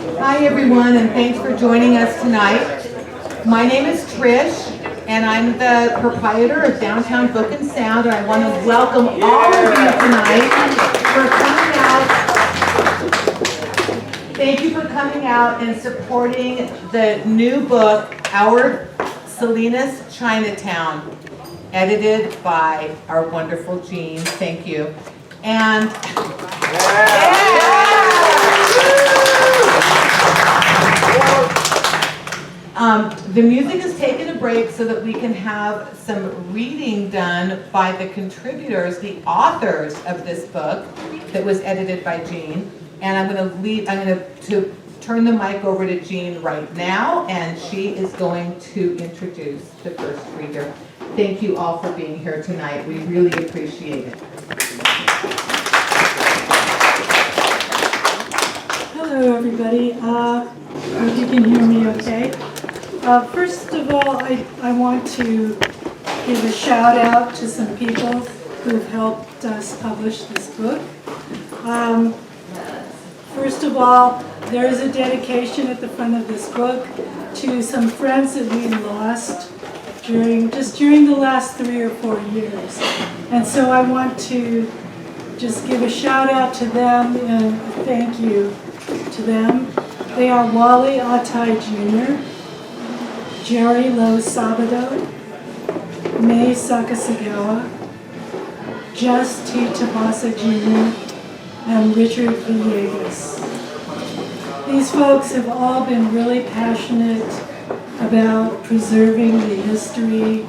Hi everyone, and thanks for joining us tonight. My name is Trish, and I'm the proprietor of Downtown Book and Sound, and I want to welcome all of you tonight for coming out. Thank you for coming out and supporting the new book, Our Salinas Chinatown, edited by our wonderful Jean. Thank you. And the music has taken a break so that we can have some reading done by the contributors, the authors of this book that was edited by Jean. And I'm going to turn the mic over to Jean right now, and she is going to introduce the first reader. Thank you all for being here tonight. We really appreciate it. Hello, everybody. I hope you can hear me okay. First of all, I want to give a shout out to some people who've helped us publish this book. First of all, there is a dedication at the front of this book to some friends that we lost during the last 3 or 4 years. And so I want to just give a shout out to them and a thank you to them. They are Wally Atai Jr., Jerry Lowe Sabado, May Sakasagawa, Just T. Tabasa Jr., and Richard Villegas. These folks have all been really passionate about preserving the history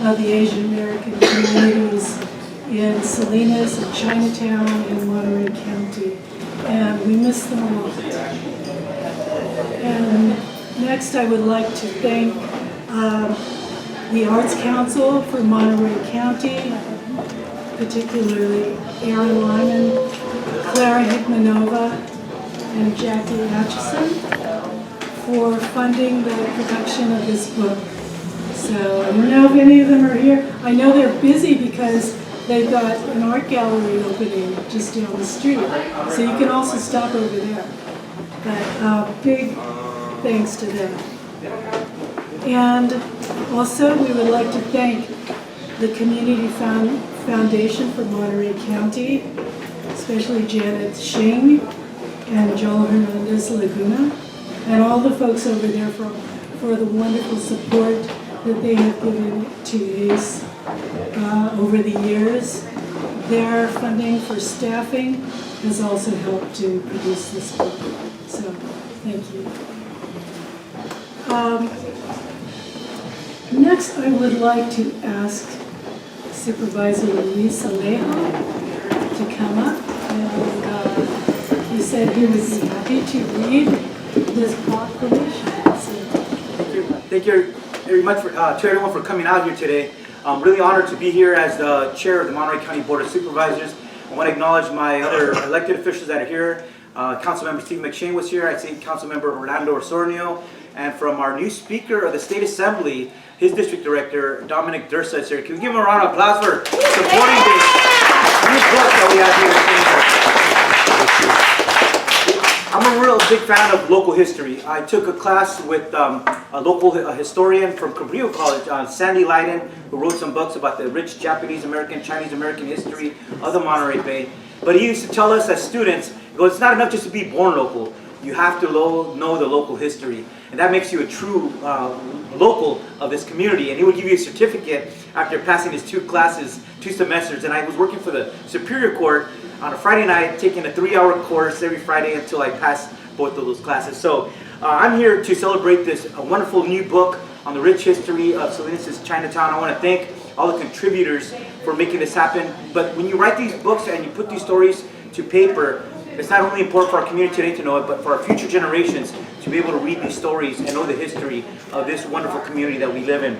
of the Asian American communities in Salinas and Chinatown and Monterey County, and we miss them a lot. And next I would like to thank the Arts Council for Monterey County, particularly Aaron Lyman, Clara Hickmanova, and Jackie Atchison for funding the production of this book. So I don't know if any of them are here. I know they're busy because they've got an art gallery opening just down the street. So you can also stop over there. But big thanks to them. And also we would like to thank the Community Foundation for Monterey County, especially Janet Shing and Joel Hernandez Laguna, and all the folks over there for the wonderful support that they have given to ACE over the years. Their funding for staffing has also helped to produce this book. So, thank you. Next, I would like to ask Supervisor Luis Alejo to come up. And he said he would be happy to read this proclamation. Thank you very much to everyone for coming out here today. I'm really honored to be here as the chair of the Monterey County Board of Supervisors. I want to acknowledge my other elected officials that are here. Councilmember Steve McShane was here. I see Councilmember Orlando Osornio. And from our new Speaker of the State Assembly, his District Director, Dominic Dursa, is here. Can we give him a round of applause for supporting this new book that we have here? I'm a real big fan of local history. I took a class with a local historian from Cabrillo College, Sandy Leiden, who wrote some books about the rich Japanese American, Chinese American history of the Monterey Bay. But he used to tell us as students, it's not enough just to be born local. You have to know the local history. And that makes you a true local of this community. And he would give you a certificate after passing his 2 classes, 2 semesters. And I was working for the Superior Court on a Friday night, taking a 3-hour course every Friday until I passed both of those classes. So I'm here to celebrate this wonderful new book on the rich history of Salinas' Chinatown. I want to thank all the contributors for making this happen. But when you write these books and you put these stories to paper, it's not only important for our community today to know it, but for our future generations to be able to read these stories and know the history of this wonderful community that we live in.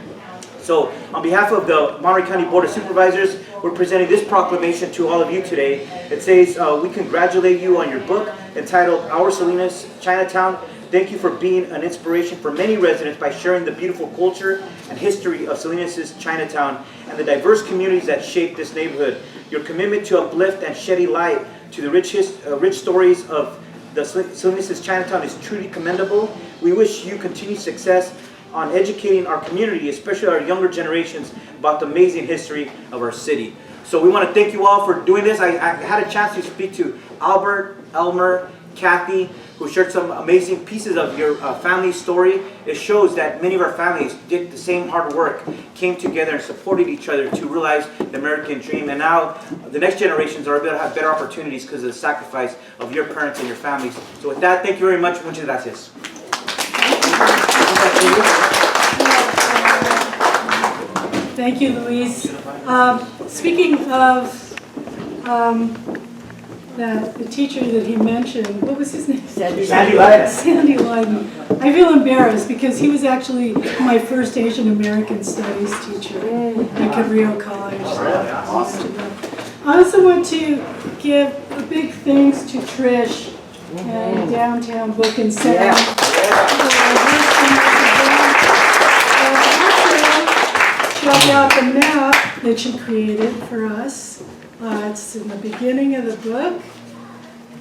So, on behalf of the Monterey County Board of Supervisors, we're presenting this proclamation to all of you today. It says, we congratulate you on your book entitled Our Salinas Chinatown. Thank you for being an inspiration for many residents by sharing the beautiful culture and history of Salinas' Chinatown and the diverse communities that shape this neighborhood. Your commitment to uplift and shedding light to the rich stories of the Salinas Chinatown is truly commendable. We wish you continued success on educating our community, especially our younger generations, about the amazing history of our city. So we want to thank you all for doing this. I had a chance to speak to Albert, Elmer, Kathy, who shared some amazing pieces of your family story. It shows that many of our families did the same hard work, came together and supported each other to realize the American dream. And now the next generations are able to have better opportunities because of the sacrifice of your parents and your families. So with that, thank you very much. Muchas gracias. Thank you, Luis. Speaking of the teacher that he mentioned, what was his name? Sandy Lyden. Sandy Lyden. I feel embarrassed because he was actually my first Asian American Studies teacher at Cabrillo College. I also want to give a big thanks to Trish and Downtown Book and Sound. Check out the map that she created for us. It's in the beginning of the book.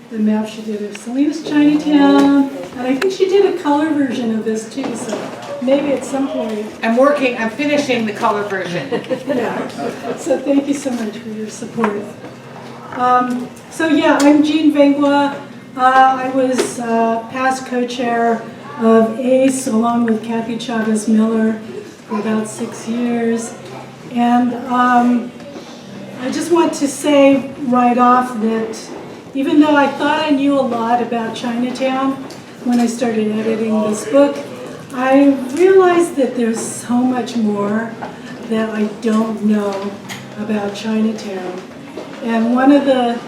The map she did of Salinas Chinatown. And I think she did a color version of this too, so maybe at some point. I'm finishing the color version. Yeah. So thank you so much for your support. So yeah, I'm Jean Vengua. I was past co-chair of ACE along with Kathy Chavez Miller for about 6 years. And I just want to say right off that even though I thought I knew a lot about Chinatown when I started editing this book, I realized that there's so much more that I don't know about Chinatown. And one of the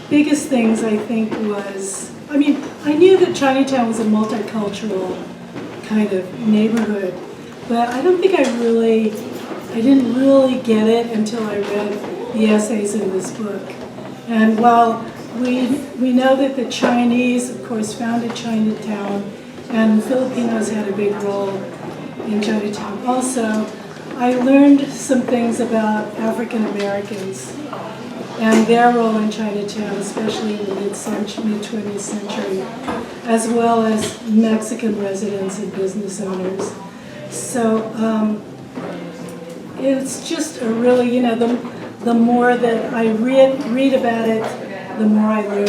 biggest things I think was, I knew that Chinatown was a multicultural kind of neighborhood, but I don't think I didn't really get it until I read the essays in this book. And while we know that the Chinese, of course, founded Chinatown, and the Filipinos had a big role in Chinatown also, I learned some things about African Americans and their role in Chinatown, especially in the mid-20th century, as well as Mexican residents and business owners. So it's just a really, the more that I read about it, the more I learn.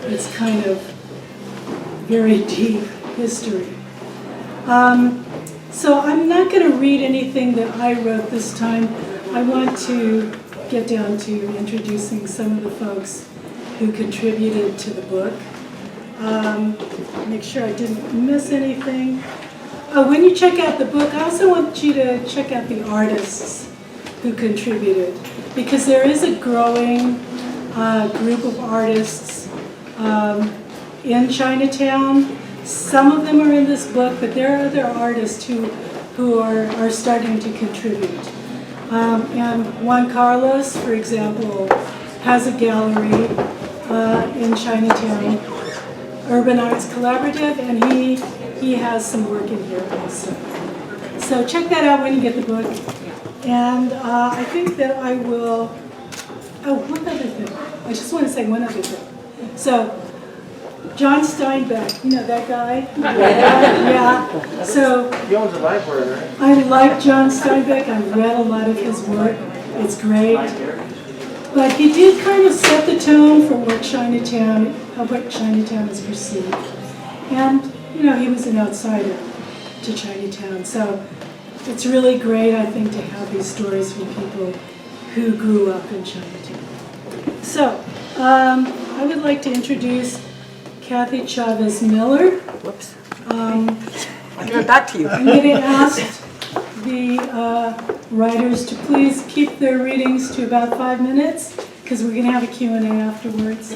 It's kind of very deep history. So I'm not going to read anything that I wrote this time. I want to get down to introducing some of the folks who contributed to the book. Make sure I didn't miss anything. When you check out the book, I also want you to check out the artists who contributed, because there is a growing group of artists in Chinatown. Some of them are in this book, but there are other artists who are starting to contribute. And Juan Carlos, for example, has a gallery in Chinatown, Urban Arts Collaborative, and he has some work in here also. So check that out when you get the book. And I think that I will, one other thing. I just want to say one other thing. So, John Steinbeck, you know that guy? Yeah. So, He owns a library, right? I like John Steinbeck. I've read a lot of his work. It's great. But he did kind of set the tone for what Chinatown is perceived. And, he was an outsider to Chinatown. So it's really great, I think, to have these stories from people who grew up in Chinatown. So I would like to introduce Kathy Chavez Miller. Whoops. I'll give it back to you. I'm going to ask the writers to please keep their readings to about 5 minutes, because we're going to have a Q&A afterwards.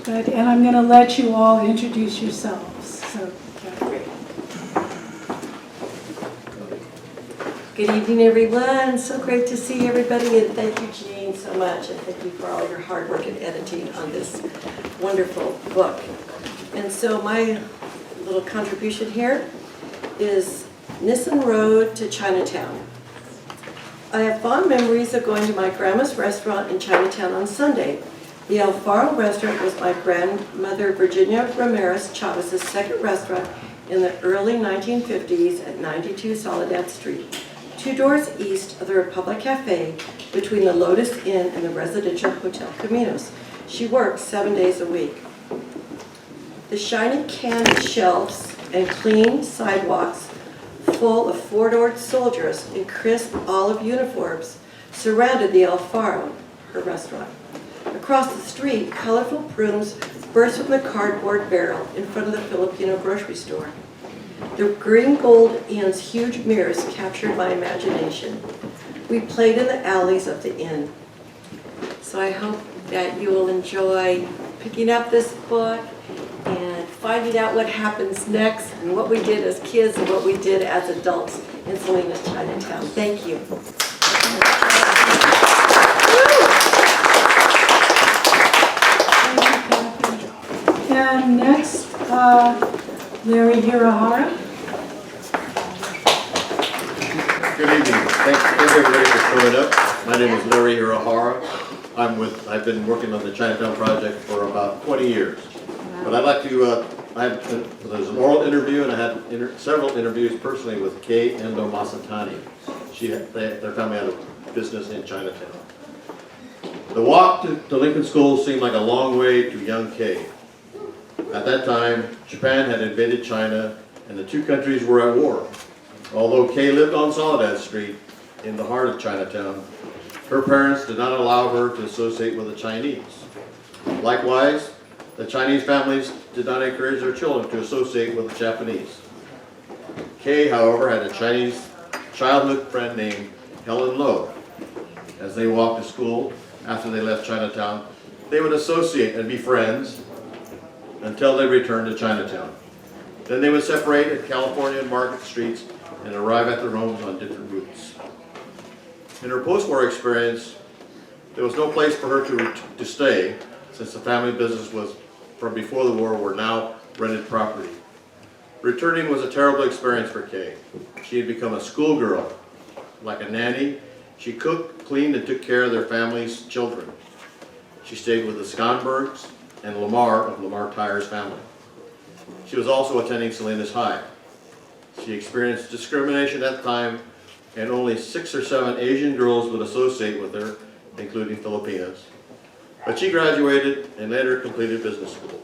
And I'm going to let you all introduce yourselves. So, Kathy. Good evening, everyone. So great to see everybody, and thank you, Jean, so much, and thank you for all your hard work and editing on this wonderful book. And so my little contribution here is Nissen Road to Chinatown. I have fond memories of going to my grandma's restaurant in Chinatown on Sunday, The El Faro restaurant was my grandmother Virginia Ramirez Chavez's second restaurant in the early 1950s at 92 Soledad Street, 2 doors east of the Republic Cafe between the Lotus Inn and the residential Hotel Caminos. She worked 7 days a week. The shiny candy shelves and clean sidewalks full of 4-doored soldiers in crisp olive uniforms surrounded the El Faro, her restaurant. Across the street, colorful brooms burst from the cardboard barrel in front of the Filipino grocery store. The green gold inn's huge mirrors captured my imagination. We played in the alleys of the inn. So I hope that you will enjoy picking up this book and finding out what happens next and what we did as kids and what we did as adults in Salinas Chinatown. Thank you. And next, Larry Hirahara. Good evening. Thanks everybody for showing up. My name is Larry Hirahara. I've been working on the Chinatown project for about 20 years. But I'd like to, there's an oral interview and I had several interviews personally with Kay Endo Masatani. Their family had a business in Chinatown. The walk to Lincoln School seemed like a long way to young Kay. At that time, Japan had invaded China and the two countries were at war. Although Kay lived on Soledad Street in the heart of Chinatown, her parents did not allow her to associate with the Chinese. Likewise, the Chinese families did not encourage their children to associate with the Japanese. Kay, however, had a Chinese childhood friend named Helen Lo. As they walked to school after they left Chinatown, they would associate and be friends until they returned to Chinatown. Then they would separate at California and Market Streets and arrive at their homes on different routes. In her post-war experience, there was no place for her to stay, since the family business was from before the war were now rented property. Returning was a terrible experience for Kay. She had become a schoolgirl. Like a nanny, she cooked, cleaned, and took care of their family's children. She stayed with the Skonbergs and Lamar of Lamar Tire's family. She was also attending Salinas High. She experienced discrimination at the time, and only 6 or 7 Asian girls would associate with her, including Filipinas. But she graduated and later completed business school.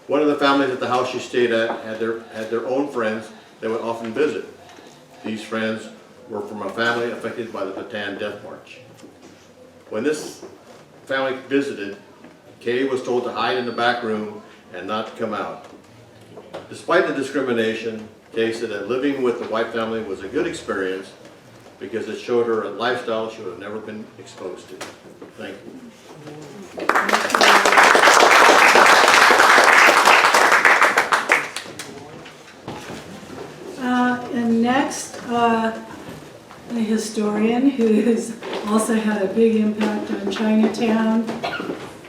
One of the families at the house she stayed at had their own friends that would often visit. These friends were from a family affected by the Bataan Death March. When this family visited, Kay was told to hide in the back room and not come out. Despite the discrimination, Kay said that living with the white family was a good experience because it showed her a lifestyle she would have never been exposed to. Thank you. And next, a historian who has also had a big impact on Chinatown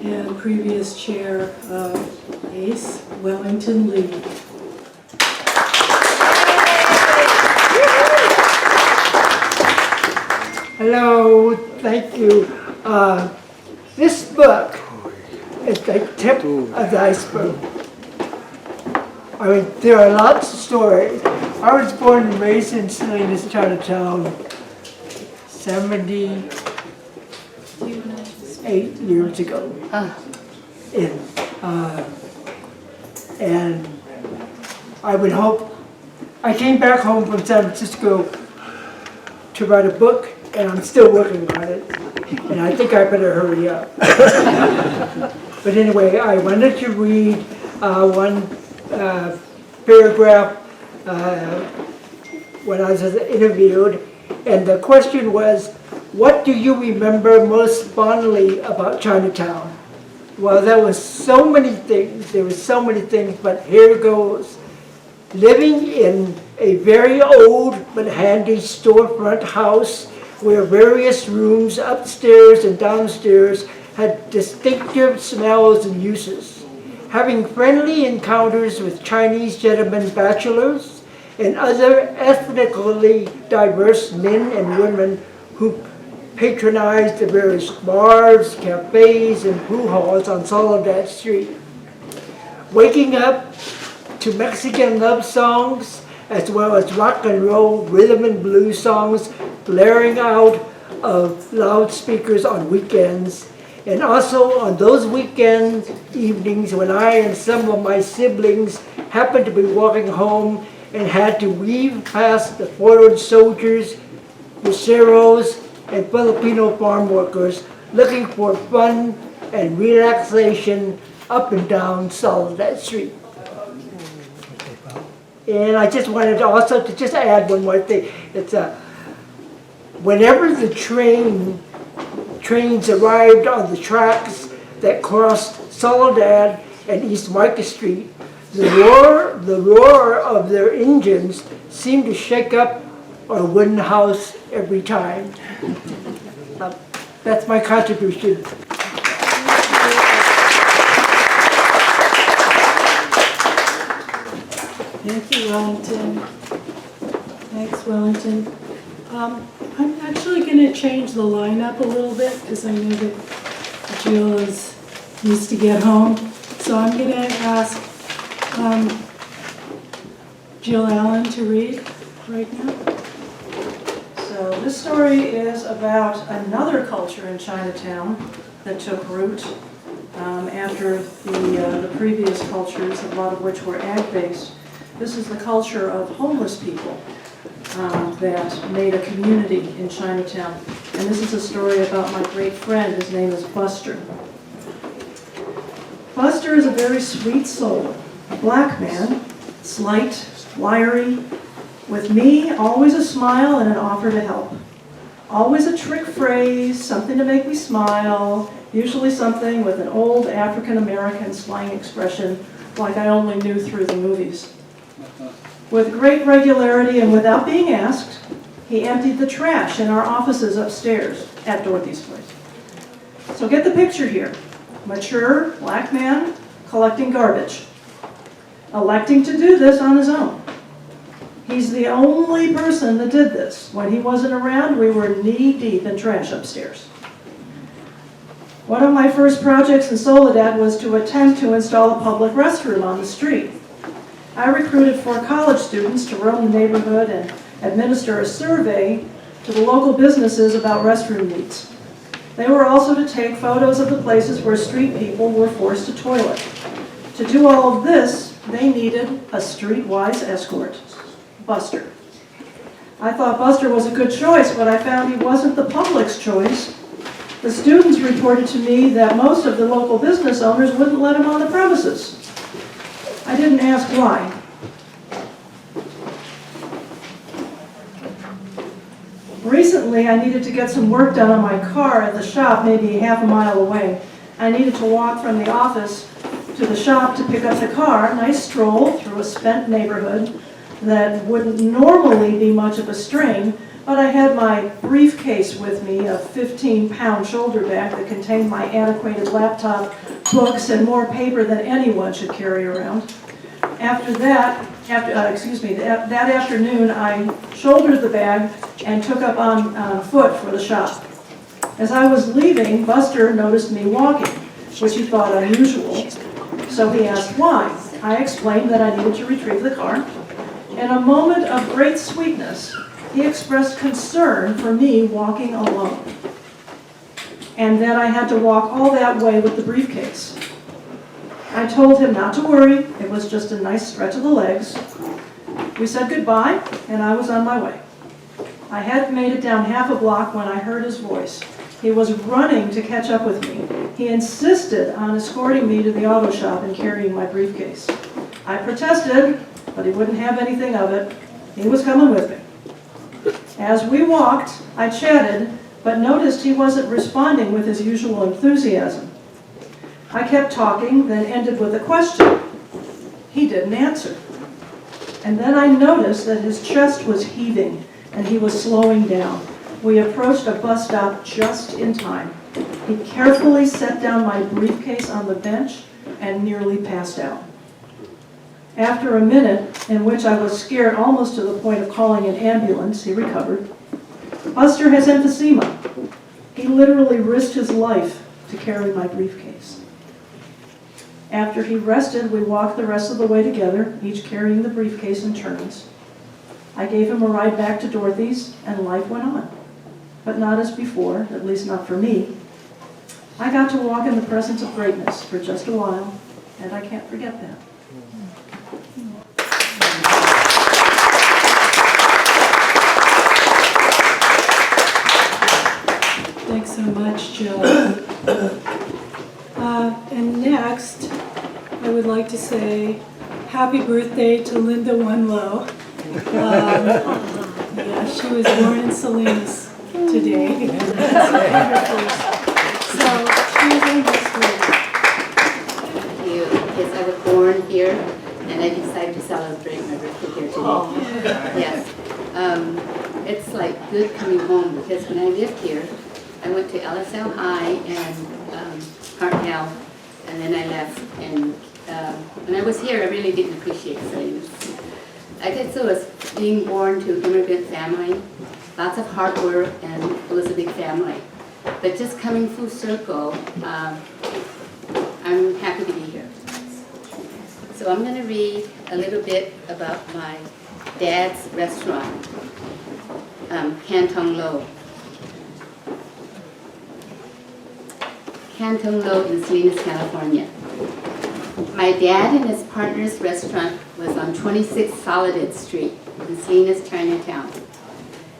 and previous chair of ACE, Wellington Lee. Hello, thank you. This book is the tip of the iceberg. I mean, there are lots of stories. I was born and raised in Salinas, Chinatown, 78 years ago. And I would hope, I came back home from San Francisco to write a book, and I'm still working on it, and I think I better hurry up. But anyway, I wanted to read one paragraph when I was interviewed, and the question was, what do you remember most fondly about Chinatown? Well, there were so many things, but here goes. Living in a very old but handy storefront house where various rooms upstairs and downstairs had distinctive smells and uses. Having friendly encounters with Chinese gentlemen bachelors and other ethnically diverse men and women who patronized the various bars, cafes, and brew halls on Soledad Street. Waking up to Mexican love songs, as well as rock and roll, rhythm and blues songs blaring out of loudspeakers on weekends. And also on those weekend evenings when I and some of my siblings happened to be walking home and had to weave past the foreign soldiers, buceros, and Filipino farm workers looking for fun and relaxation up and down Soledad Street. And I just wanted to also to just add one more thing. It's whenever the trains arrived on the tracks that crossed Soledad and East Market Street, the roar of their engines seemed to shake up our wooden house every time. That's my contribution. Thank you, Wellington. Thanks, Wellington. I'm actually going to change the lineup a little bit because I know that Jill needs to get home. So I'm going to ask Jill Allen to read right now. So this story is about another culture in Chinatown that took root after the previous cultures, a lot of which were ag-based. This is the culture of homeless people that made a community in Chinatown. And this is a story about my great friend. His name is Buster. Buster is a very sweet soul, a black man, slight, wiry, with me, always a smile and an offer to help. Always a trick phrase, something to make me smile, usually something with an old African-American slang expression like I only knew through the movies. With great regularity and without being asked, he emptied the trash in our offices upstairs at Dorothy's place. So get the picture here. Mature, black man, collecting garbage. Electing to do this on his own. He's the only person that did this. When he wasn't around, we were knee-deep in trash upstairs. One of my first projects in Soledad was to attempt to install a public restroom on the street. I recruited 4 college students to roam the neighborhood and administer a survey to the local businesses about restroom needs. They were also to take photos of the places where street people were forced to toilet. To do all of this, they needed a streetwise escort, Buster. I thought Buster was a good choice, but I found he wasn't the public's choice. The students reported to me that most of the local business owners wouldn't let him on the premises. I didn't ask why. Recently, I needed to get some work done on my car at the shop, maybe half a mile away. I needed to walk from the office to the shop to pick up the car. Nice stroll through a spent neighborhood that wouldn't normally be much of a strain, but I had my briefcase with me, a 15-pound shoulder bag that contained my antiquated laptop, books, and more paper than anyone should carry around. That afternoon, I shouldered the bag and took up on foot for the shop. As I was leaving, Buster noticed me walking, which he thought unusual, so he asked why. I explained that I needed to retrieve the car. In a moment of great sweetness, he expressed concern for me walking alone, and that I had to walk all that way with the briefcase. I told him not to worry, it was just a nice stretch of the legs. We said goodbye, and I was on my way. I hadn't made it down half a block when I heard his voice. He was running to catch up with me. He insisted on escorting me to the auto shop and carrying my briefcase. I protested, but he wouldn't have anything of it. He was coming with me. As we walked, I chatted, but noticed he wasn't responding with his usual enthusiasm. I kept talking, then ended with a question. He didn't answer. And then I noticed that his chest was heaving and he was slowing down. We approached a bus stop just in time. He carefully set down my briefcase on the bench and nearly passed out. After a minute, in which I was scared almost to the point of calling an ambulance, he recovered. Buster has emphysema. He literally risked his life to carry my briefcase. After he rested, we walked the rest of the way together, each carrying the briefcase in turns. I gave him a ride back to Dorothy's, and life went on. But not as before, at least not for me. I got to walk in the presence of greatness for just a while, and I can't forget that. Thanks so much, Jill. And next, I would like to say happy birthday to Linda Wenlow. Yeah, she was born in Salinas today. So she was our next lady. Thank you. Yes, I was born here, and I decided to celebrate my birthday here today. Yes. It's like good coming home, because when I lived here, I went to LSL High and Hartnell, and then I left. And when I was here, I really didn't appreciate Salinas. I guess it was being born to an immigrant family, lots of hard work, and it was a big family. But just coming full circle, I'm happy to be here. So I'm going to read a little bit about my dad's restaurant, Canton Lo. Canton Lo in Salinas, California. My dad and his partner's restaurant was on 26 Salinas Street in Salinas, Chinatown.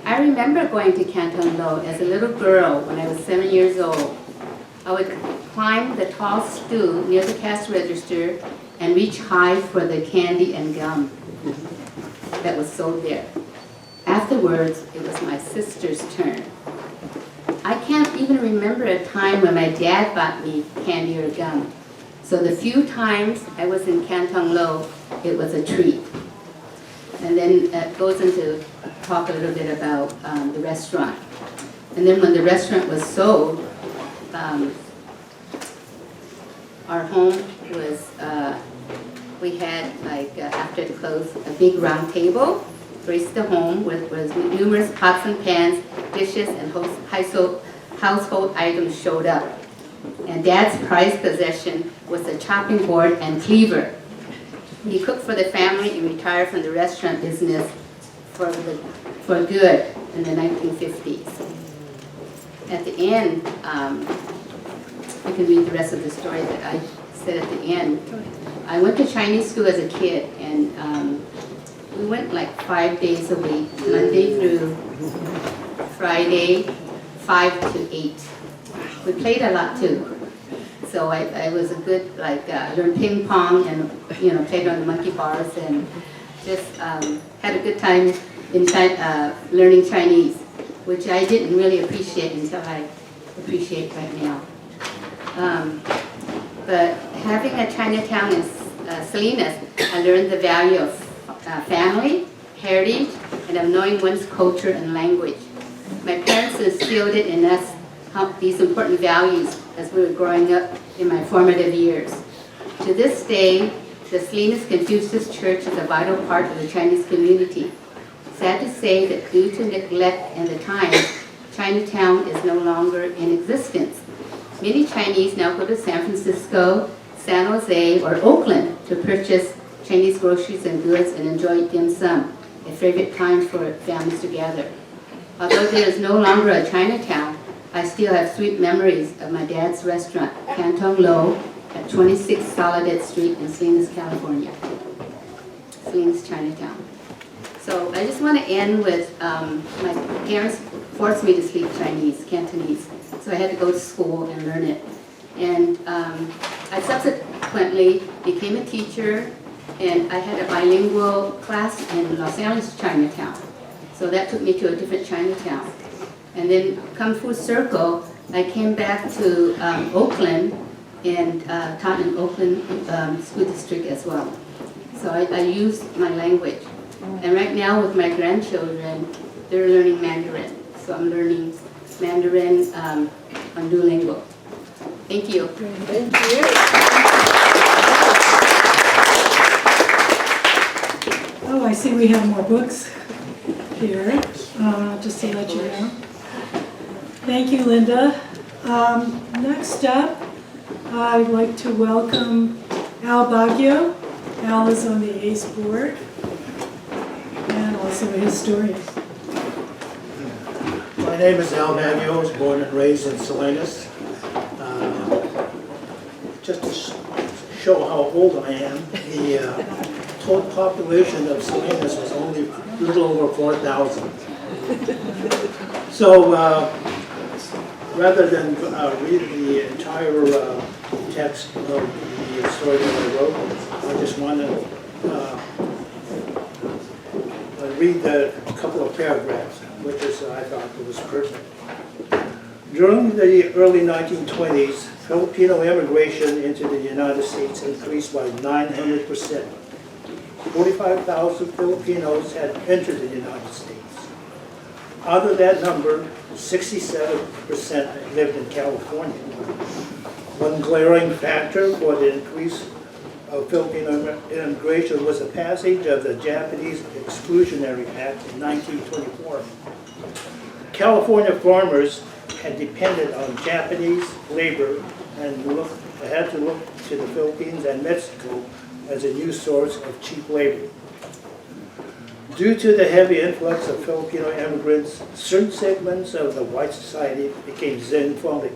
I remember going to Canton Lo as a little girl when I was 7 years old. I would climb the tall stool near the cash register and reach high for the candy and gum that was sold there. Afterwards, it was my sister's turn. I can't even remember a time when my dad bought me candy or gum. So the few times I was in Canton Lo, it was a treat. And then it goes into talk a little bit about the restaurant. And then when the restaurant was sold, our home was, we had like, after it closed, a big round table, graced the home with numerous pots and pans, dishes, and household items showed up. And Dad's prized possession was a chopping board and cleaver. He cooked for the family and retired from the restaurant business for good in the 1950s. At the end, you can read the rest of the story that I said at the end. I went to Chinese school as a kid, and we went like 5 days a week, Monday through Friday, 5 to 8. We played a lot too. So I was a good, like, learned ping pong and, played on the monkey bars and just had a good time in learning Chinese, which I didn't really appreciate until I appreciate right now. But having a Chinatown in Salinas, I learned the value of family, heritage, and of knowing one's culture and language. My parents instilled it in us, these important values, as we were growing up in my formative years. To this day, the Salinas Confucius Church is a vital part of the Chinese community. Sad to say that due to neglect and the times, Chinatown is no longer in existence. Many Chinese now go to San Francisco, San Jose, or Oakland to purchase Chinese groceries and goods and enjoy dim sum, a favorite time for families to gather. Although there is no longer a Chinatown, I still have sweet memories of my dad's restaurant, Canton Lo, at 26 Soledad Street in Salinas, California. Salinas, Chinatown. So I just want to end with, my parents forced me to speak Chinese, Cantonese. So I had to go to school and learn it. And I subsequently became a teacher, and I had a bilingual class in Los Angeles, Chinatown. So that took me to a different Chinatown. And then come full circle, I came back to Oakland and taught in Oakland School District as well. So I used my language. And right now with my grandchildren, they're learning Mandarin. So I'm learning Mandarin on Duolingo. Thank you. Thank you. Oh, I see we have more books here, just to let you know. Thank you, Linda. Next up, I'd like to welcome Al Baggio. Al is on the ACE board and also a historian. My name is Al Vengua. I was born and raised in Salinas. Just to show how old I am, the total population of Salinas was only a little over 4,000. So rather than read the entire text of the story that I wrote, I just want to read a couple of paragraphs, which is, I thought was perfect. During the early 1920s, Filipino immigration into the United States increased by 900%. 45,000 Filipinos had entered the United States. Out of that number, 67% lived in California. One glaring factor for the increase of Filipino immigration was the passage of the Japanese Exclusionary Act in 1924. California farmers had depended on Japanese labor and had to look to the Philippines and Mexico as a new source of cheap labor. Due to the heavy influx of Filipino immigrants, certain segments of the white society became xenophobic,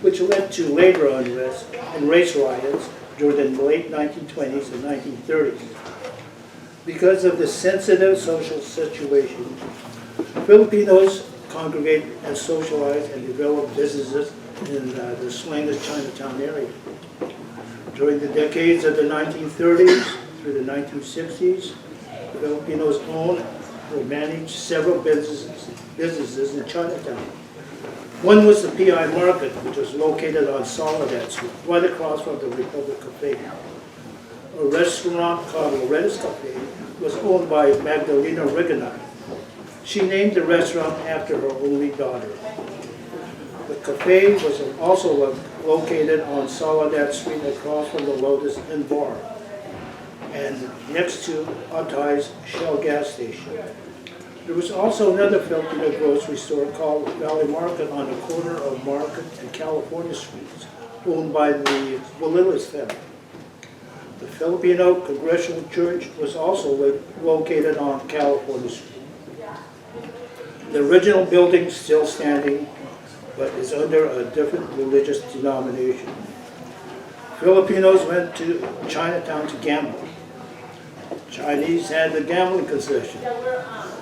which led to labor unrest and race riots during the late 1920s and 1930s. Because of the sensitive social situation, Filipinos congregate and socialize and develop businesses in the Salinas Chinatown area. During the decades of the 1930s through the 1960s, Filipinos owned or managed several businesses in Chinatown. One was the PI Market, which was located on Salinas Street, right across from the Republic Cafe. A restaurant called Loretta's Cafe was owned by Magdalena Rigonati. She named the restaurant after her only daughter. The cafe was also located on Salinas Street across from the Lotus Inn Bar and next to Otai's Shell gas station. There was also another Filipino grocery store called Valley Market on the corner of Market and California Streets, owned by the Walilas family. The Filipino Congregational Church was also located on California Street. The original building is still standing, but is under a different religious denomination. Filipinos went to Chinatown to gamble. Chinese had the gambling concession.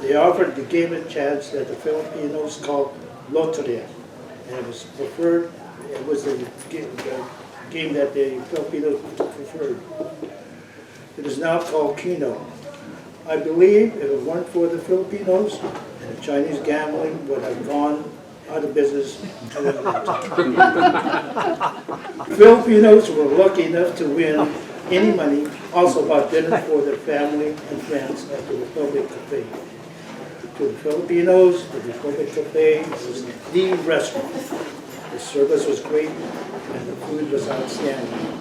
They offered the game of chance that the Filipinos called loteria, and it was preferred. It was the game that the Filipinos preferred. It is now called Keno. I believe if it weren't for the Filipinos, and the Chinese gambling would have gone out of business. Filipinos were lucky enough to win any money, also bought dinner for their family and friends at the Republic Cafe. To the Filipinos, the Republic Cafe was the restaurant. The service was great and the food was outstanding.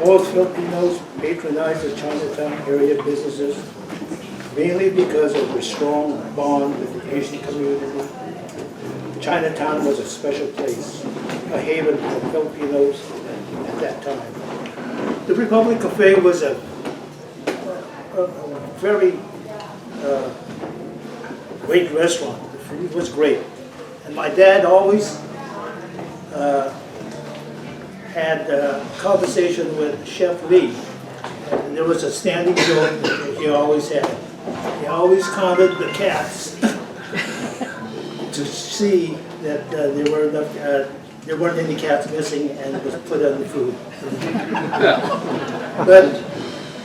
Most Filipinos patronized the Chinatown area businesses mainly because of their strong bond with the Asian community. Chinatown was a special place, a haven for Filipinos at that time. The Republic Cafe was a very great restaurant. The food was great. And my dad always had a conversation with Chef Lee. And there was a standing joke that he always had. He always counted the cats to see that there weren't any cats missing, and it was put on the food. But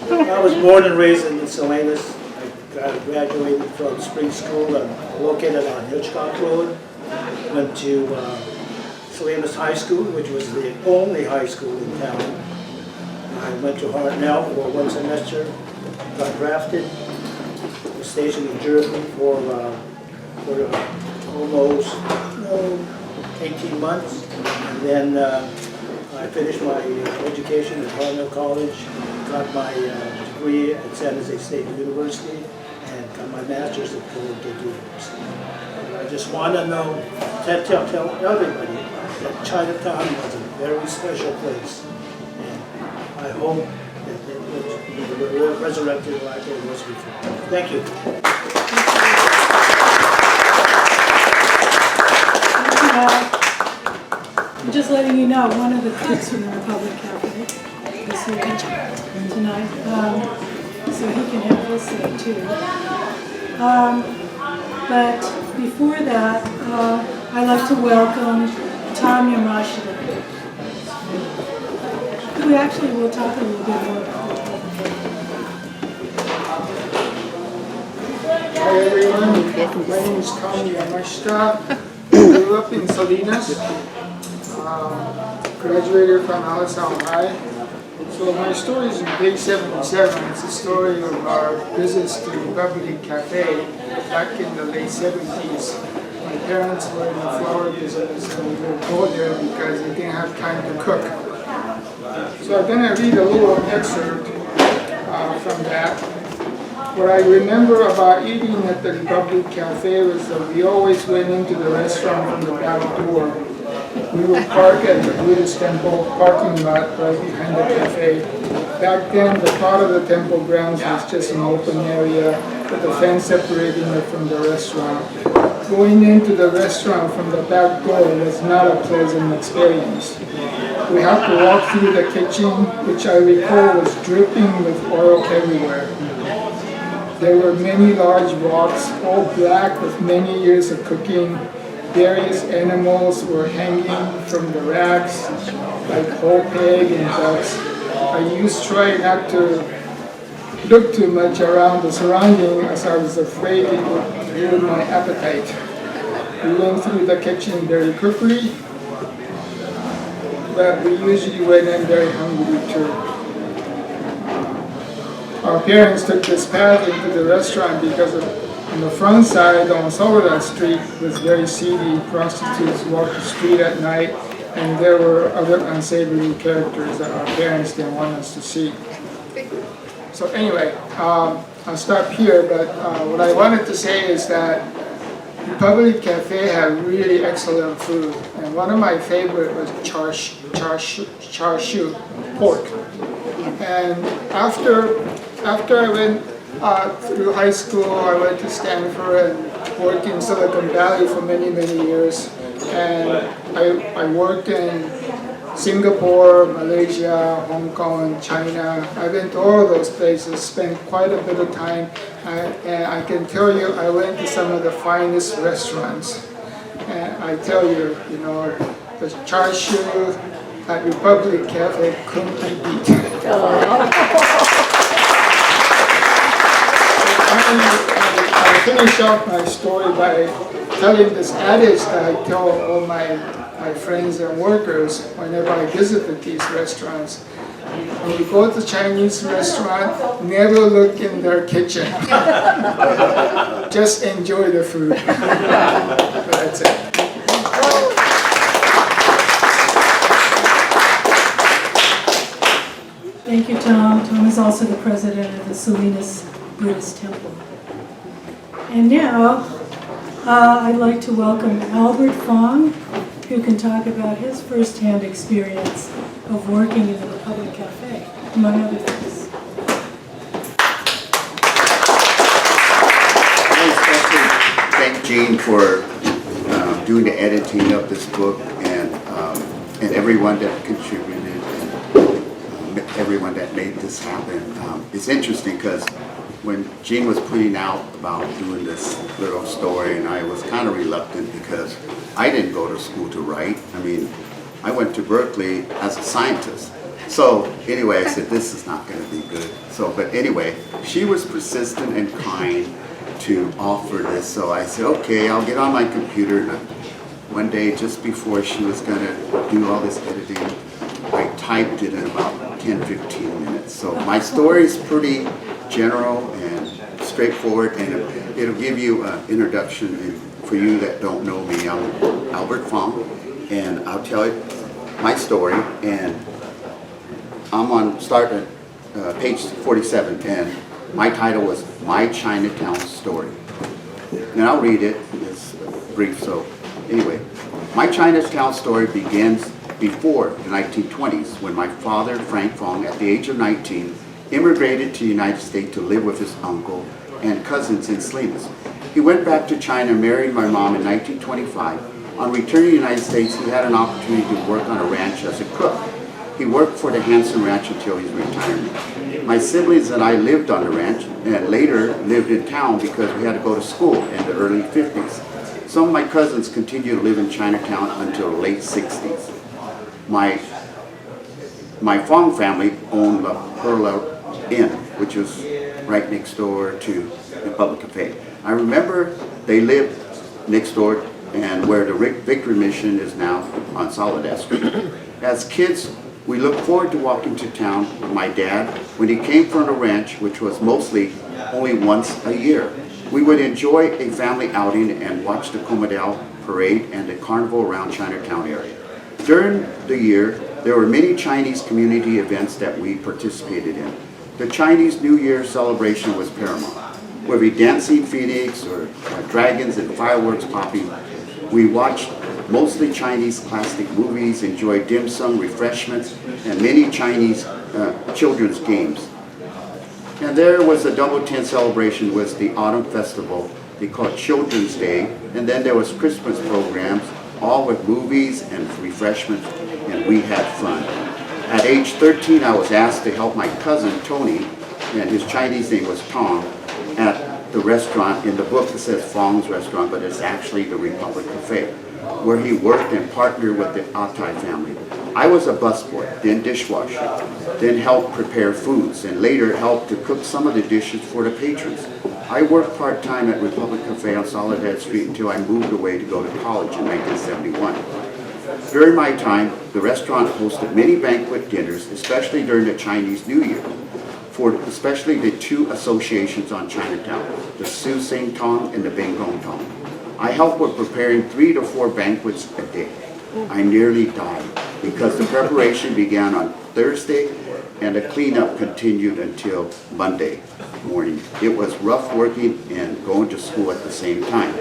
I was born and raised in Salinas. I graduated from spring school located on Hitchcock Road. Went to Salinas High School, which was the only high school in town. I went to Hartnell for one semester, got drafted, was stationed in Germany for almost 18 months. And then I finished my education at Hartnell College, got my degree at San Jose State University, and got my master's at Columbia University. I just want to know, tell everybody that Chinatown was a very special place. And I hope that it will be resurrected like it was before. Thank you. I'm just letting you know, one of the cooks from the Republic Cafe is here tonight, so he can have his say too. But before that, I'd like to welcome Tom Yamashita, who actually will talk a little bit more about it. Hi everyone, my name is Tom Yamashita. Grew up in Salinas, graduated from LSL High. So my story is in page 77. It's a story of our visits to Republic Cafe back in the late 70s. My parents were in the flower business and we would go there because they didn't have time to cook. So I'm going to read a little excerpt from that. What I remember about eating at the Republic Cafe was that we always went into the restaurant from the back door. We would park at the Buddhist temple parking lot right behind the cafe. Back then, the part of the temple grounds was just an open area with a fence separating it from the restaurant. Going into the restaurant from the back door was not a pleasant experience. We had to walk through the kitchen, which I recall was dripping with oil everywhere. There were many large rocks, all black with many years of cooking. Various animals were hanging from the racks, like whole pig and ducks. I used to try not to look too much around the surrounding as I was afraid it would ruin my appetite. We went through the kitchen very quickly, but we usually went in very hungry too. Our parents took this path into the restaurant because on the front side on Salinas Street was very seedy. Prostitutes walked the street at night, and there were other unsavory characters that our parents didn't want us to see. So anyway, I'll stop here, but what I wanted to say is that Republic Cafe had really excellent food, and one of my favorite was char siu, pork. And after I went through high school, I went to Stanford and worked in Silicon Valley for many, many years. And I worked in Singapore, Malaysia, Hong Kong, China. I've been to all of those places, spent quite a bit of time. And I can tell you, I went to some of the finest restaurants. And I tell you, you know, the char siu at Republic Cafe couldn't be beat. I finish off my story by telling this adage that I tell all my friends and workers whenever I visited these restaurants. When you go to a Chinese restaurant, never look in their kitchen. Just enjoy the food. That's it. Thank you, Tom. Tom is also the president of the Salinas Buddhist Temple. And now, I'd like to welcome Albert Fong, who can talk about his firsthand experience of working in the Republic Cafe, among other things. I especially thank Jean for doing the editing of this book and everyone that contributed and everyone that made this happen. It's interesting because when Jean was putting out about doing this little story, and I was kind of reluctant because I didn't go to school to write. I mean, I went to Berkeley as a scientist. So anyway, I said, this is not going to be good. So, but anyway, she was persistent and kind to offer this. So I said, okay, I'll get on my computer. And one day, just before she was going to do all this editing, I typed it in about 10-15 minutes. So my story is pretty general and straightforward, and it'll give you an introduction. And for you that don't know me, I'm Albert Fong, and I'll tell you my story. And I'm on start at page 47, and my title was My Chinatown Story. And I'll read it. It's brief. So anyway, my Chinatown story begins before the 1920s when my father, Frank Fong, at the age of 19, immigrated to the United States to live with his uncle and cousins in Salinas. He went back to China and married my mom in 1925. On returning to the United States, he had an opportunity to work on a ranch as a cook. He worked for the Hanson Ranch until his retirement. My siblings and I lived on the ranch and later lived in town because we had to go to school in the early 50s. Some of my cousins continued to live in Chinatown until the late 60s. My Fong family owned La Perla Inn, which was right next door to the Public Cafe. I remember they lived next door and where the Victory Mission is now on Salinas Street. As kids, we looked forward to walking to town with my dad when he came from the ranch, which was mostly only once a year. We would enjoy a family outing and watch the Comadale Parade and the carnival around Chinatown area. During the year, there were many Chinese community events that we participated in. The Chinese New Year celebration was paramount. Whether it be dancing phoenix or dragons and fireworks popping, we watched mostly Chinese classic movies, enjoyed dim sum, refreshments, and many Chinese children's games. And there was a double tent celebration was the autumn festival they called Children's Day, and then there was Christmas programs, all with movies and refreshments, and we had fun. At age 13, I was asked to help my cousin Tony, and his Chinese name was Tom, at the restaurant. In the book it says Fong's Restaurant, but it's actually the Republic Cafe, where he worked and partnered with the Atai family. I was a busboy, then dishwasher, then helped prepare foods, and later helped to cook some of the dishes for the patrons. I worked part-time at Republic Cafe on Soledad Street until I moved away to go to college in 1971. During my time, the restaurant hosted many banquet dinners, especially during the Chinese New Year, for especially the two associations on Chinatown, the Su Sing Tong and the Beng Gong Tong. I helped with preparing 3 to 4 banquets a day. I nearly died because the preparation began on Thursday and the cleanup continued until Monday morning. It was rough working and going to school at the same time.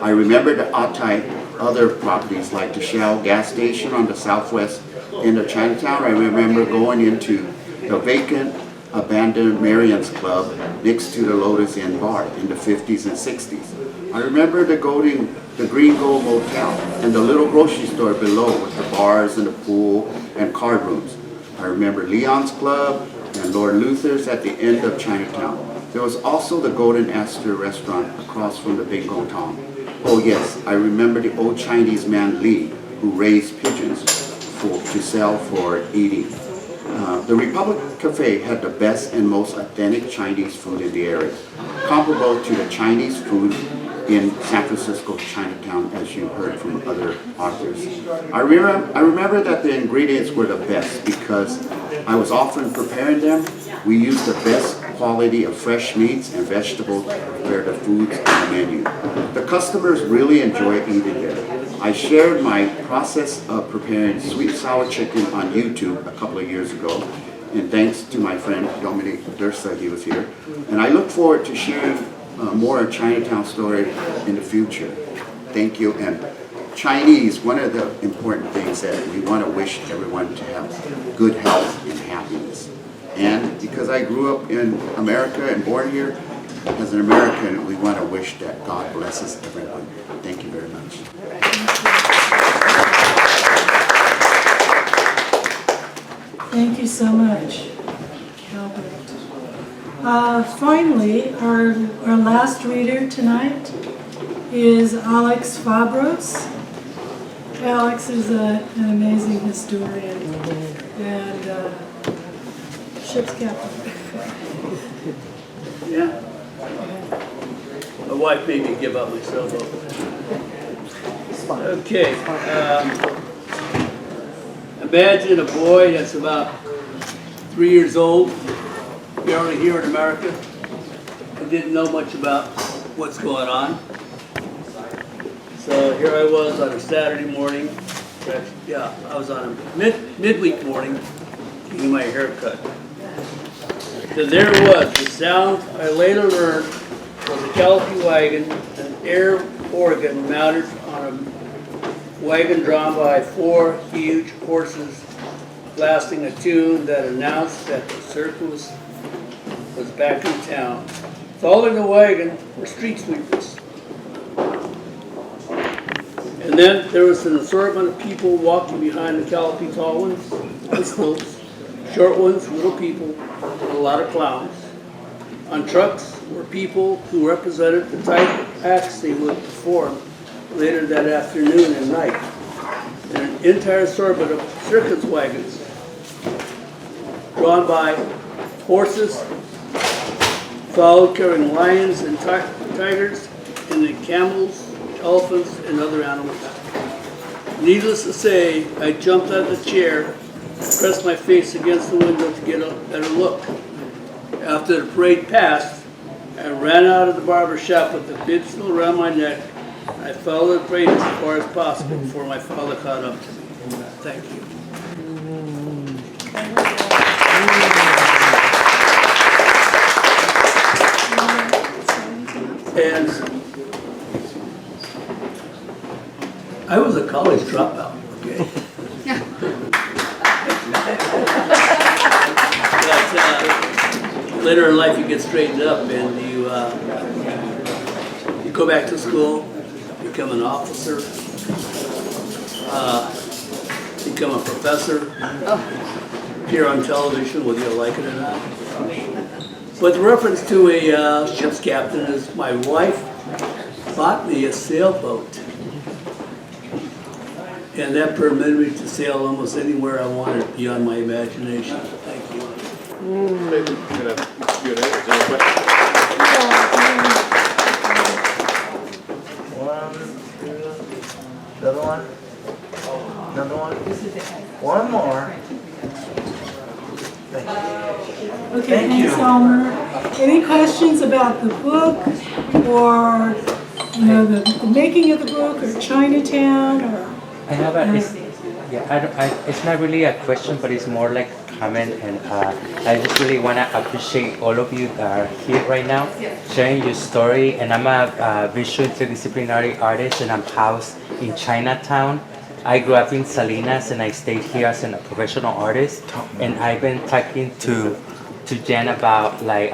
I remember the Atai other properties like the Shell gas station on the southwest end of Chinatown. I remember going into the vacant, abandoned Marion's Club next to the Lotus Inn bar in the 50s and 60s. I remember the Green Gold Motel and the little grocery store below with the bars and the pool and card rooms. I remember Leon's Club and Lord Luther's at the end of Chinatown. There was also the Golden Aster restaurant across from the Beng Gong Tong. Oh yes, I remember the old Chinese man Li who raised pigeons to sell for eating. The Republic Cafe had the best and most authentic Chinese food in the area, comparable to the Chinese food in San Francisco Chinatown, as you heard from other authors. I remember that the ingredients were the best because I was often preparing them. We used the best quality of fresh meats and vegetables to prepare the foods on the menu. The customers really enjoy eating there. I shared my process of preparing sweet sour chicken on YouTube a couple of years ago, and thanks to my friend Dominic Dursa, he was here. And I look forward to sharing more Chinatown story in the future. Thank you. And Chinese, one of the important things that we want to wish everyone to have good health and happiness. And because I grew up in America and born here, as an American, we want to wish that God blesses everyone. Thank you very much. Thank you so much, Albert. Finally, our last reader tonight is Alex Fabros. Alex is an amazing historian and ship's captain. Yeah. My wife made me give up my cell phone. Okay. Imagine a boy that's about 3 years old, barely here in America, and didn't know much about what's going on. So here I was on a Saturday morning. Yeah, I was on a midweek morning getting my hair cut. Then there was the sound I later learned was a Calipee wagon, an air Oregon, mounted on a wagon drawn by 4 huge horses, blasting a tune that announced that the circus was back in town. Following the wagon were street sweepers. And then there was an assortment of people walking behind the canopy, tall ones, the slopes, short ones, little people, and a lot of clowns. On trucks were people who represented the type of acts they would perform later that afternoon and night. And an entire assortment of circus wagons drawn by horses, followed carrying lions and tigers, and then camels, elephants, and other animals. Needless to say, I jumped out of the chair, pressed my face against the window to get a better look. After the parade passed, I ran out of the barber shop with the bib still around my neck. I followed the parade as far as possible before my father caught up to me. Thank you. And I was a college dropout, okay? But later in life you get straightened up and you go back to school, become an officer, become a professor, appear on television whether you like it or not. With reference to a ship's captain, is my wife bought me a sailboat. And that permitted me to sail almost anywhere I wanted beyond my imagination. Thank you. One, two, another one, another one, one more. Okay, thanks, Elmer. Any questions about the book or, you know, the making of the book or Chinatown or? I have a, it's not really a question, but it's more like a comment, and I just really want to appreciate all of you that are here right now, sharing your story. And I'm a visual interdisciplinary artist, and I'm housed in Chinatown. I grew up in Salinas, and I stayed here as a professional artist. And I've been talking to Jen about like,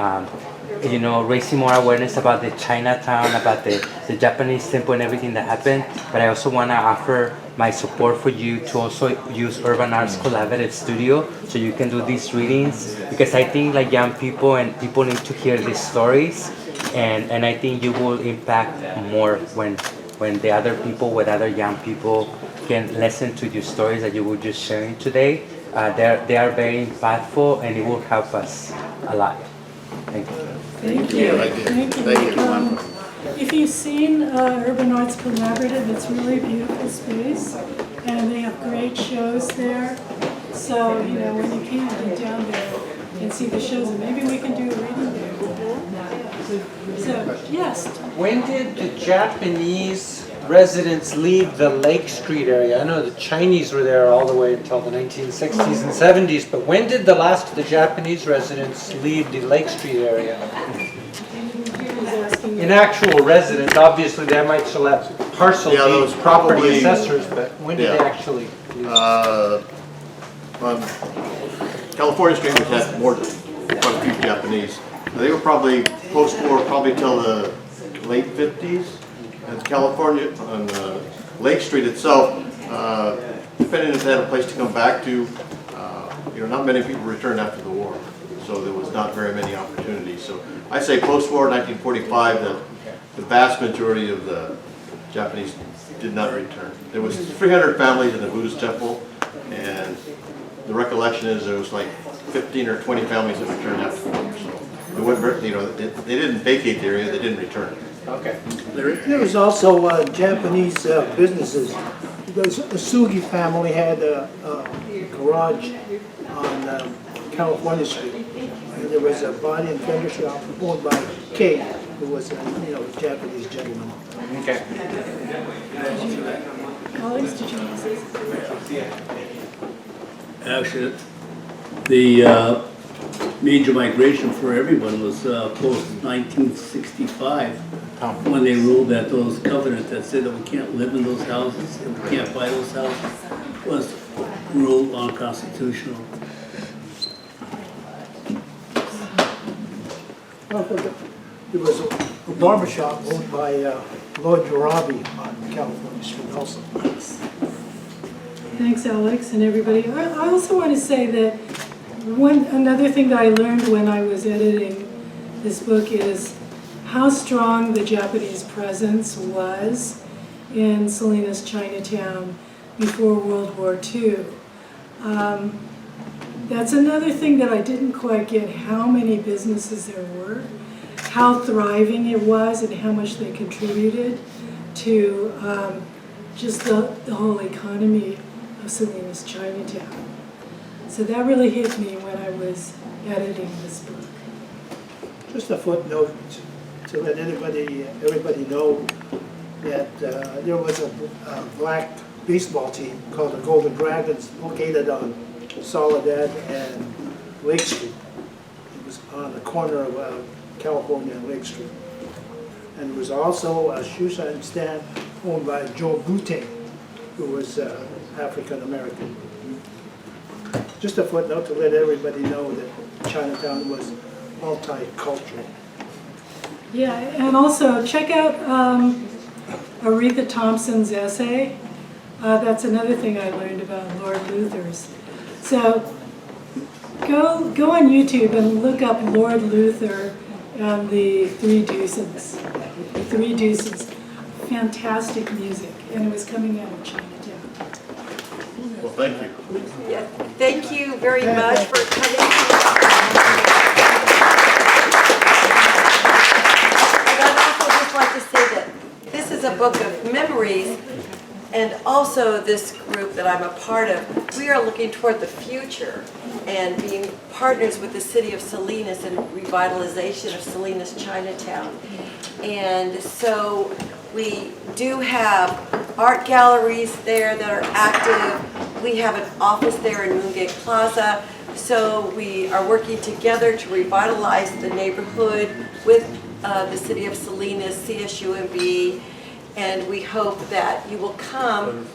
you know, raising more awareness about the Chinatown, about the Japanese temple and everything that happened. But I also want to offer my support for you to also use Urban Arts Collaborative Studio so you can do these readings, because I think like young people and people need to hear these stories, and I think you will impact more when the other people, with other young people, can listen to your stories that you were just sharing today. They are very impactful, and it will help us a lot. Thank you. Thank you. Thank you. If you've seen Urban Arts Collaborative, it's really a beautiful space, and they have great shows there. So, you know, when you can, get down there and see the shows, and maybe we can do a reading there. So, yes. When did the Japanese residents leave the Lake Street area? I know the Chinese were there all the way until the 1960s and 70s, but when did the last of the Japanese residents leave the Lake Street area? In actual residents, obviously they might still have parcel deeds, property assessors, but when did they actually leave? On California Street, we had quite a few Japanese. They were probably post-war, probably till the late 50s. And California, on Lake Street itself, depending if they had a place to come back to, you know, not many people returned after the war. So there was not very many opportunities. So I say post-war, 1945, that the vast majority of the Japanese did not return. There was 300 families in the Buddhist temple, and the recollection is there was like 15 or 20 families that returned after the war. So they wouldn't, you know, they didn't vacate the area; they didn't return. Okay. There was also Japanese businesses. The Sugi family had a garage on California Street. And there was a body and fender shop owned by Kate, who was a Japanese gentleman. Okay. Alex, did you want to say something? Actually, the major migration for everyone was post 1965, when they ruled that those covenants that said that we can't live in those houses and we can't buy those houses was ruled unconstitutional. There was a barber shop owned by Lloyd Jarabi on California Street also. Thanks, Alex, and everybody. I also want to say that another thing that I learned when I was editing this book is how strong the Japanese presence was in Salinas Chinatown before World War II. That's another thing that I didn't quite get, how many businesses there were, how thriving it was, and how much they contributed to just the whole economy of Salinas Chinatown. So that really hit me when I was editing this book. Just a footnote to let everybody know that there was a black baseball team called the Golden Dragons located on Soledad and Lake Street. It was on the corner of California and Lake Street. And there was also a shoe shine stand owned by Joe Bute, who was African American. Just a footnote to let everybody know that Chinatown was multicultural. Yeah, and also check out Aretha Thompson's essay. That's another thing I learned about Lord Luther's. So go on YouTube and look up Lord Luther and the Three Deuces. The Three Deuces. Fantastic music, and it was coming out of Chinatown. Well, thank you. Yeah, thank you very much for coming. And I'd also just like to say that this is a book of memories, and also this group that I'm a part of, we are looking toward the future and being partners with the city of Salinas and revitalization of Salinas Chinatown. And so we do have art galleries there that are active. We have an office there in Moongate Plaza. So we are working together to revitalize the neighborhood with the city of Salinas, CSUMB, and we hope that you will come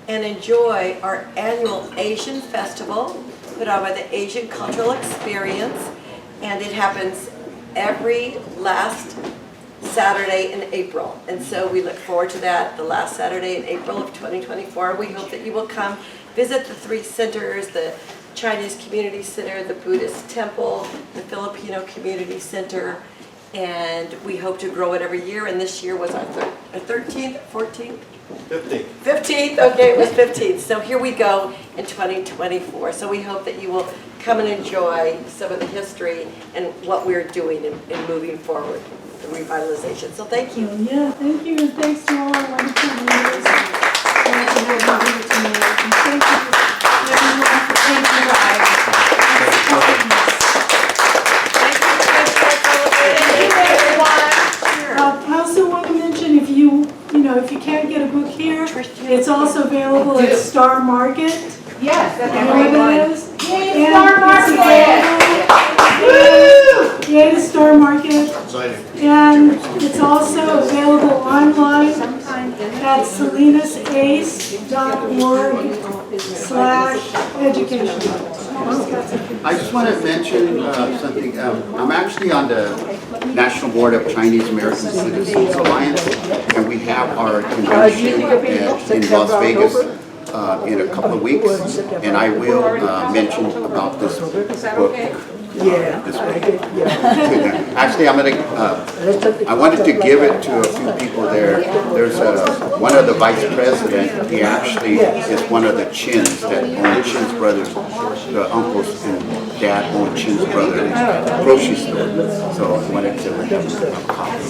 and enjoy our annual Asian Festival put on by the Asian Cultural Experience, and it happens every last Saturday in April. And so we look forward to that, the last Saturday in April of 2024. We hope that you will come visit the three centers, the Chinese Community Center, the Buddhist Temple, the Filipino Community Center, and we hope to grow it every year. And this year was our 13th, 14th? 15th. 15th, okay, it was 15th. So here we go in 2024. So we hope that you will come and enjoy some of the history and what we're doing in moving forward, the revitalization. So thank you. Yeah, thank you, and thanks to all our wonderful readers. Glad to have you here tonight. And thank you everyone for taking the time. I also want to mention, if you can't get a book here, it's also available at Star Market. Yes, that's You know every what one. it is? Yay, And Star it's available- Yay to Star Market. Exciting. And it's also available online at salinasace.org/education. I just want to mention something. I'm actually on the National Board of Chinese American Citizens Alliance, and we have our convention in Las Vegas in a couple of weeks, and I will mention about this book. Actually, I wanted to give it to a few people there. There's one of the vice president. He actually is one of the Chins that own Chin's Brothers. The uncles and dad own Chin's Brothers grocery store. So I wanted to give him a copy.